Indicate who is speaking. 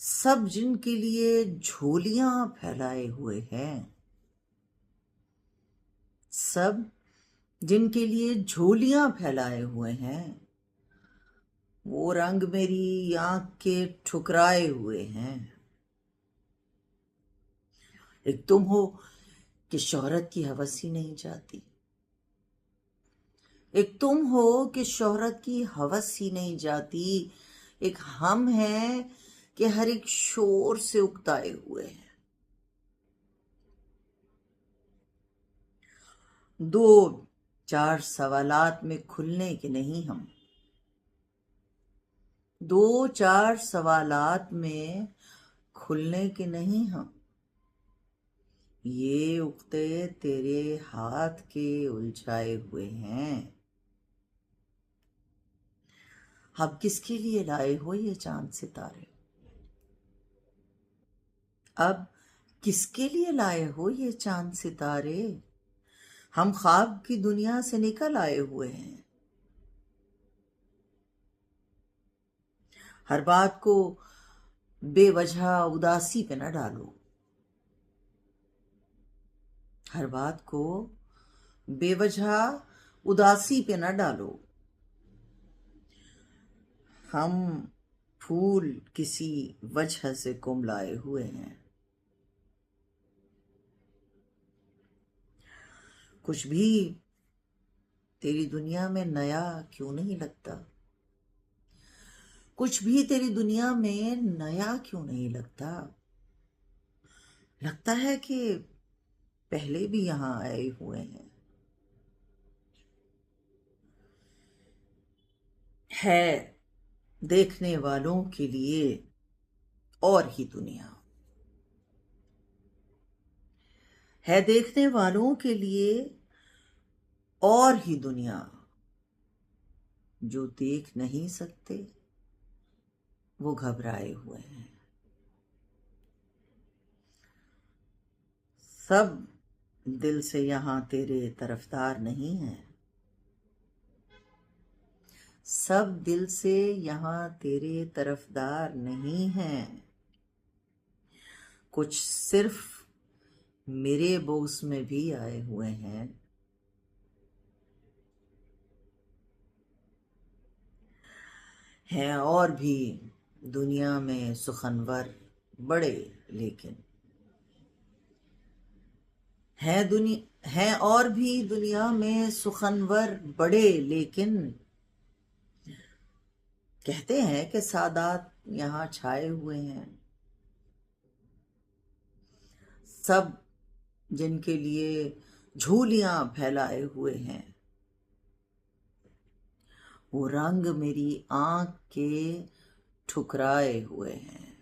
Speaker 1: सब जिनके लिए झोलियां फैलाए हुए हैं, सब जिनके लिए झोलियां फैलाए हुए हैं, वो रंग मेरी आंख के ठुकराए हुए हैं। एक तुम हो कि शोहरत की हवस ही नहीं जाती, एक तुम हो कि शोहरत की हवस ही नहीं जाती, एक हम हैं कि हर एक शोर से उकताए हुए हैं। दो चार सवालात में खुलने के नहीं हम, दो चार सवालात में खुलने के नहीं हम। ये उक्ते तेरे हाथ के उलझाए हुए हैं। अब किसके लिए लाए हो ये चांद सितारे? अब किसके लिए लाए हो ये चांद सितारे? हम ख्वाब की दुनिया से निकल आए हुए हैं। हर बात को बेवजह उदासी पे न डालो, हर बात को बेवजह उदासी पे न डालो। हम फूल किसी वजह से कुमलाए हुए हैं। कुछ भी तेरी दुनिया में नया क्यों नहीं लगता? कुछ भी तेरी दुनिया में नया क्यों नहीं लगता? लगता है कि पहले भी यहां आए हुए हैं। है देखने वालों के लिए और ही दुनिया, है देखने वालों के लिए और ही दुनिया। जो देख नहीं सकते वो घबराए हुए हैं। सब दिल से यहां तेरे तरफदार नहीं है, सब दिल से यहां तेरे तरफदार नहीं हैं। कुछ सिर्फ मेरे बोस में भी आए हुए हैं। हैं और भी दुनिया में सुखनवर बड़े, लेकिन हैं और भी दुनिया में सुखनवर बड़े, लेकिन कहते हैं कि सादात यहां छाए हुए हैं। सब जिनके लिए झूलियां फैलाए हुए हैं, वो रंग मेरी आंख के ठुकराए हुए हैं।